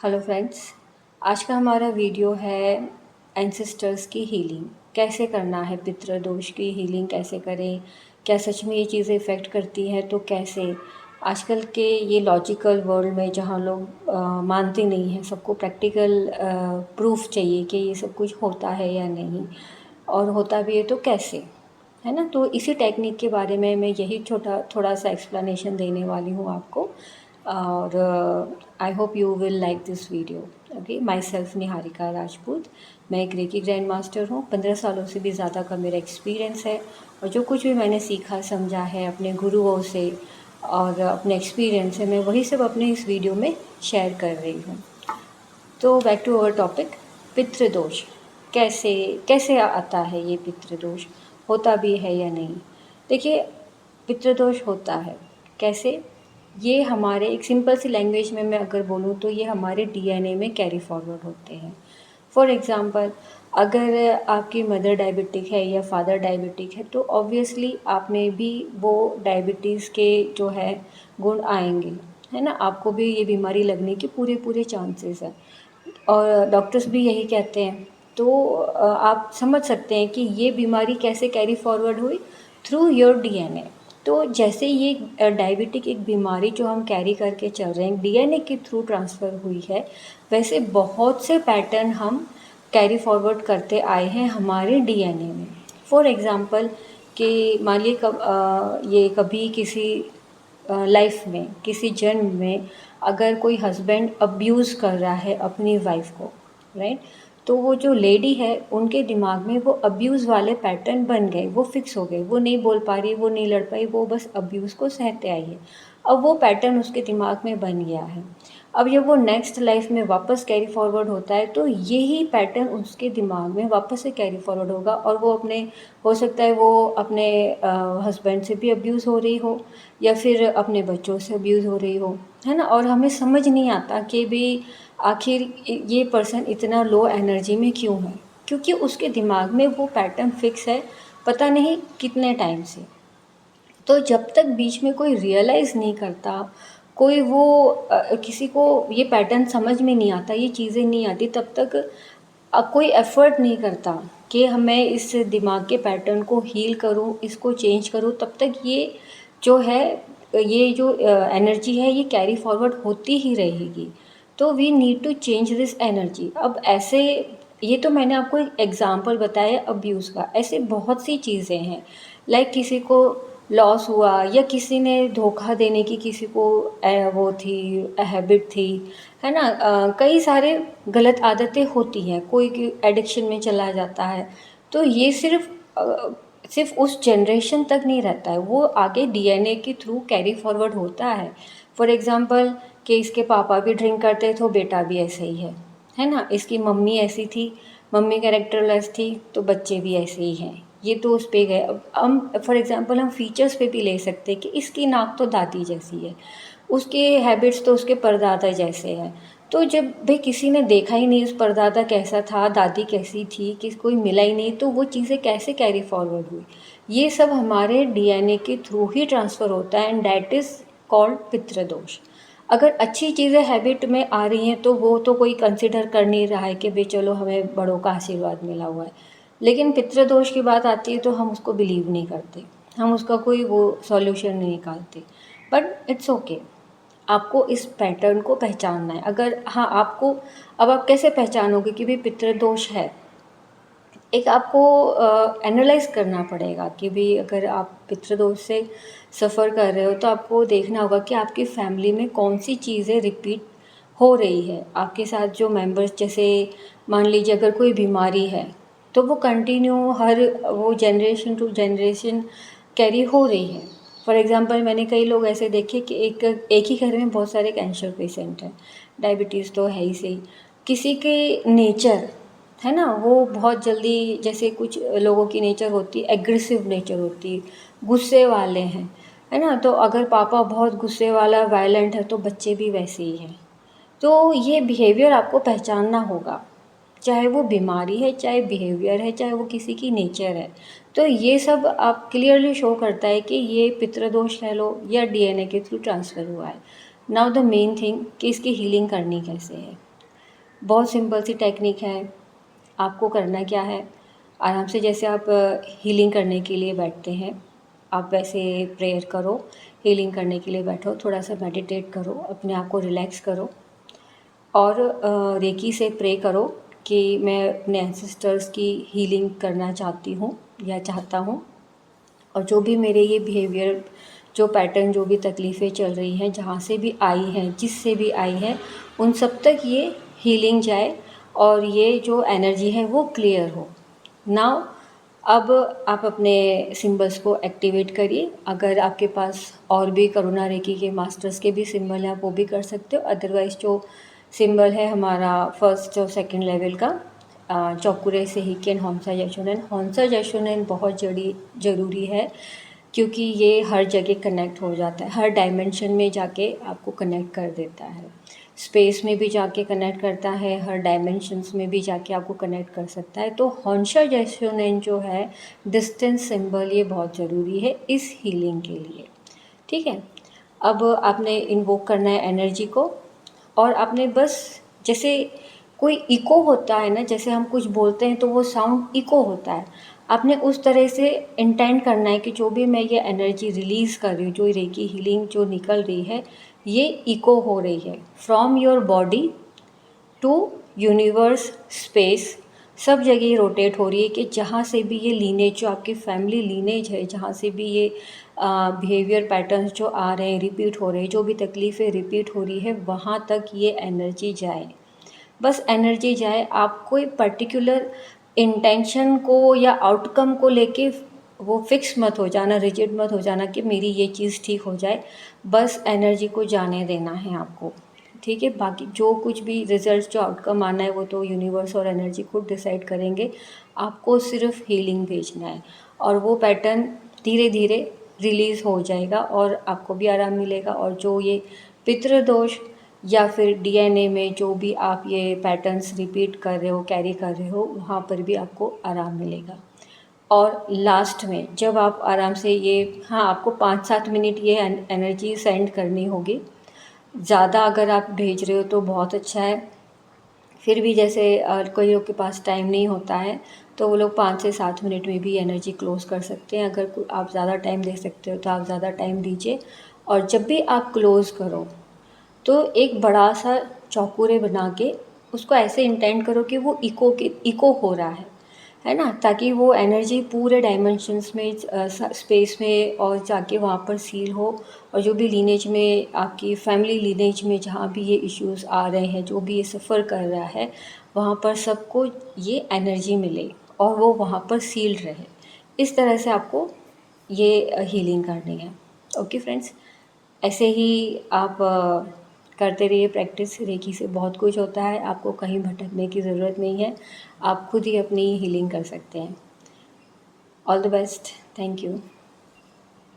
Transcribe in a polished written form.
Hello friends, आज का हमारा वीडियो है एंसेस्टर्स की हीलिंग। कैसे करना है, पितृदोष की हीलिंग कैसे करें, क्या सच में ये चीज़ें इफ़ेक्ट करती हैं, तो कैसे। आजकल के ये लॉजिकल वर्ल्ड में जहाँ लोग मानते नहीं हैं, सबको प्रैक्टिकल प्रूफ चाहिए कि ये सब कुछ होता है या नहीं, और होता भी है तो कैसे, है ना। तो इसी टेक्निक के बारे में मैं यही थोड़ा सा एक्सप्लेनेशन देने वाली हूँ आपको, और I hope you will like this video. Okay, my self Niharika Rajput. मैं एक रेकी ग्रैंड मास्टर हूँ। 15 सालों से भी ज़्यादा का मेरा एक्सपीरियंस है, और जो कुछ भी मैंने सीखा समझा है अपने गुरुओं से और अपने एक्सपीरियंस से, मैं वही सब अपने इस वीडियो में शेयर कर रही हूँ। तो बैक टू अवर टॉपिक, पितृदोष कैसे कैसे आता है। ये पितृदोष होता भी है या नहीं। देखिए, पितृदोष होता है कैसे। ये हमारे, एक सिंपल सी लैंग्वेज में मैं अगर बोलूँ तो ये हमारे डीएनए में कैरी फॉरवर्ड होते हैं। फॉर एग्ज़ाम्पल, अगर आपकी मदर डायबिटिक है या फादर डायबिटिक है तो ऑब्वियसली आप में भी वो डायबिटीज़ के जो है गुण आएंगे, है ना। आपको भी ये बीमारी लगने के पूरे पूरे चांसेस हैं, और डॉक्टर्स भी यही कहते हैं। तो आप समझ सकते हैं कि ये बीमारी कैसे कैरी फॉरवर्ड हुई, थ्रू योर डीएनए। तो जैसे ये डायबिटिक एक बीमारी जो हम कैरी करके चल रहे हैं डीएनए के थ्रू ट्रांसफ़र हुई है, वैसे बहुत से पैटर्न हम कैरी फॉरवर्ड करते आए हैं हमारे डीएनए में। फॉर एग्ज़ाम्पल कि मान लीजिए ये कभी किसी लाइफ में, किसी जन्म में अगर कोई हस्बैंड अब्यूज़ कर रहा है अपनी वाइफ को, राइट, तो वो जो लेडी है उनके दिमाग में वो अब्यूज़ वाले पैटर्न बन गए, वो फिक्स हो गए। वो नहीं बोल पा रही, वो नहीं लड़ पाई, वो बस अब्यूज़ को सहते आई है। अब वो पैटर्न उसके दिमाग में बन गया है। अब जब वो नेक्स्ट लाइफ में वापस कैरी फॉरवर्ड होता है तो यही पैटर्न उसके दिमाग में वापस से कैरी फॉरवर्ड होगा, और वो अपने, हो सकता है वो अपने हस्बैंड से भी अब्यूज़ हो रही हो, या फिर अपने बच्चों से अब्यूज़ हो रही हो, है ना। और हमें समझ नहीं आता कि भी आखिर ये पर्सन इतना लो एनर्जी में क्यों है, क्योंकि उसके दिमाग में वो पैटर्न फिक्स है पता नहीं कितने टाइम से। तो जब तक बीच में कोई रियलाइज़ नहीं करता, कोई वो किसी को ये पैटर्न समझ में नहीं आता, ये चीज़ें नहीं आती, तब तक कोई एफ़र्ट नहीं करता कि मैं इस दिमाग के पैटर्न को हील करूँ, इसको चेंज करूँ, तब तक ये जो है, ये जो एनर्जी है ये कैरी फॉरवर्ड होती ही रहेगी। तो we need to change this energy. अब ऐसे, ये तो मैंने आपको एक एग्ज़ाम्पल बताया अब्यूज़ का, ऐसे बहुत सी चीज़ें हैं। लाइक किसी को लॉस हुआ, या किसी ने धोखा देने की किसी को वो थी, हैबिट थी, है ना। कई सारे गलत आदतें होती हैं, कोई एडिक्शन में चला जाता है, तो ये सिर्फ उस जनरेशन तक नहीं रहता है, वो आगे डीएनए के थ्रू कैरी फॉरवर्ड होता है। फॉर एग्ज़ाम्पल कि इसके पापा भी ड्रिंक करते तो बेटा भी ऐसे ही है ना। इसकी मम्मी ऐसी थी, मम्मी कैरेक्टरलेस थी, तो बच्चे भी ऐसे ही हैं। ये तो उस पे गए। अब हम फॉर एग्ज़ाम्पल हम फ़ीचर्स पे भी ले सकते हैं कि इसकी नाक तो दादी जैसी है, उसके हैबिट्स तो उसके परदादा जैसे हैं। तो जब भाई किसी ने देखा ही नहीं उस परदादा कैसा था, दादी कैसी थी, किस कोई मिला ही नहीं, तो वो चीज़ें कैसे कैरी फॉरवर्ड हुई। ये सब हमारे डीएनए के थ्रू ही ट्रांसफ़र होता है, एंड दैट इज़ कॉल्ड पितृदोष। अगर अच्छी चीज़ें हैबिट में आ रही हैं तो वो तो कोई कंसिडर कर नहीं रहा है कि भाई चलो हमें बड़ों का आशीर्वाद मिला हुआ है। लेकिन पितृदोष की बात आती है तो हम उसको बिलीव नहीं करते, हम उसका कोई वो सॉल्यूशन नहीं निकालते। बट इट्स ओके, आपको इस पैटर्न को पहचानना है। अगर हाँ आपको, अब आप कैसे पहचानोगे कि भाई पितृदोष है। एक आपको एनालाइज़ करना पड़ेगा कि भाई अगर आप पितृदोष से सफ़र कर रहे हो तो आपको देखना होगा कि आपकी फैमिली में कौन सी चीज़ें रिपीट हो रही है आपके साथ। जो मेंबर्स, जैसे मान लीजिए अगर कोई बीमारी है तो वो कंटिन्यू हर वो जनरेशन टू जनरेशन कैरी हो रही है। फॉर एग्ज़ाम्पल मैंने कई लोग ऐसे देखे कि एक ही घर में बहुत सारे कैंसर पेशेंट हैं, डायबिटीज़ तो है ही सही। किसी के नेचर, है ना, वो बहुत जल्दी, जैसे कुछ लोगों की नेचर होती है एग्रेसिव नेचर होती है, गुस्से वाले हैं, है ना। तो अगर पापा बहुत गुस्से वाला वायलेंट है तो बच्चे भी वैसे ही हैं। तो ये बिहेवियर आपको पहचानना होगा, चाहे वो बीमारी है, चाहे बिहेवियर है, चाहे वो किसी की नेचर है। तो ये सब आप क्लियरली शो करता है कि ये पितृदोष कह लो या डीएनए के थ्रू ट्रांसफ़र हुआ है। नाउ द मेन थिंग कि इसकी हीलिंग करनी कैसे है। बहुत सिंपल सी टेक्निक है। आपको करना क्या है, आराम से जैसे आप हीलिंग करने के लिए बैठते हैं, आप वैसे प्रेयर करो। हीलिंग करने के लिए बैठो, थोड़ा सा मेडिटेट करो, अपने आप को रिलैक्स करो और रेकी से प्रे करो कि मैं अपने एंसेस्टर्स की हीलिंग करना चाहती हूँ या चाहता हूँ, और जो भी मेरे ये बिहेवियर, जो पैटर्न, जो भी तकलीफ़ें चल रही हैं, जहाँ से भी आई हैं, जिससे भी आई हैं, उन सब तक ये हीलिंग जाए और ये जो एनर्जी है वो क्लियर हो। नाउ अब आप अपने सिंबल्स को एक्टिवेट करिए। अगर आपके पास और भी करुणा रेकी के मास्टर्स के भी सिंबल हैं, आप वो भी कर सकते हो। अदरवाइज़ जो सिंबल है हमारा फर्स्ट और सेकंड लेवल का, चौकुरे से ही केन होंसा जैशुनेन, होंसा जैशुनेन बहुत ज़रूरी है, क्योंकि ये हर जगह कनेक्ट हो जाता है, हर डायमेंशन में जाके आपको कनेक्ट कर देता है, स्पेस में भी जाके कनेक्ट करता है, हर डायमेंशंस में भी जाके आपको कनेक्ट कर सकता है। तो होंशा जैशुनेन जो है डिस्टेंस सिंबल, ये बहुत ज़रूरी है इस हीलिंग के लिए। ठीक है, अब आपने इन्वोक करना है एनर्जी को, और आपने बस जैसे कोई इको होता है ना, जैसे हम कुछ बोलते हैं तो वो साउंड इको होता है, आपने उस तरह से इंटेंट करना है कि जो भी मैं ये एनर्जी रिलीज़ कर रही हूँ, जो रेकी हीलिंग जो निकल रही है, ये इको हो रही है from your body to universe, space, सब जगह रोटेट हो रही है कि जहाँ से भी ये लीनेज, जो आपकी फैमिली लीनेज है, जहाँ से भी ये बिहेवियर पैटर्न्स जो आ रहे हैं, रिपीट हो रहे हैं, जो भी तकलीफ़ें रिपीट हो रही है, वहाँ तक ये एनर्जी जाए। बस एनर्जी जाए। आप कोई पर्टिकुलर इंटेंशन को या आउटकम को लेके वो फिक्स मत हो जाना, रिजिड मत हो जाना कि मेरी ये चीज़ ठीक हो जाए। बस एनर्जी को जाने देना है आपको, ठीक है। बाकी जो कुछ भी रिजल्ट, जो आउटकम आना है, वो तो यूनिवर्स और एनर्जी खुद डिसाइड करेंगे। आपको सिर्फ हीलिंग भेजना है और वो पैटर्न धीरे धीरे रिलीज़ हो जाएगा और आपको भी आराम मिलेगा। और जो ये पितृदोष या फिर डीएनए में जो भी आप ये पैटर्न्स रिपीट कर रहे हो, कैरी कर रहे हो, वहाँ पर भी आपको आराम मिलेगा। और लास्ट में जब आप आराम से ये, हाँ, आपको 5-7 मिनट ये एनर्जी सेंड करनी होगी। ज़्यादा अगर आप भेज रहे हो तो बहुत अच्छा है। फिर भी जैसे कोई लोग के पास टाइम नहीं होता है तो वो लोग 5 से 7 मिनट में भी एनर्जी क्लोज़ कर सकते हैं। अगर आप ज़्यादा टाइम दे सकते हो तो आप ज़्यादा टाइम दीजिए। और जब भी आप क्लोज़ करो तो एक बड़ा सा चौकोरे बना के उसको ऐसे इंटेंड करो कि वो इको हो रहा है ना, ताकि वो एनर्जी पूरे डायमेंशंस में, स्पेस में और जाके वहाँ पर सील हो। और जो भी लीनेज में, आपकी फैमिली लीनेज में जहाँ भी ये इश्यूज़ आ रहे हैं, जो भी ये सफ़र कर रहा है, वहाँ पर सबको ये एनर्जी मिले और वो वहाँ पर सील्ड रहे। इस तरह से आपको ये हीलिंग करनी है। ओके फ्रेंड्स, ऐसे ही आप करते रहिए प्रैक्टिस। रेकी से बहुत कुछ होता है, आपको कहीं भटकने की ज़रूरत नहीं है, आप खुद ही अपनी हीलिंग कर सकते हैं। All the best, thank you.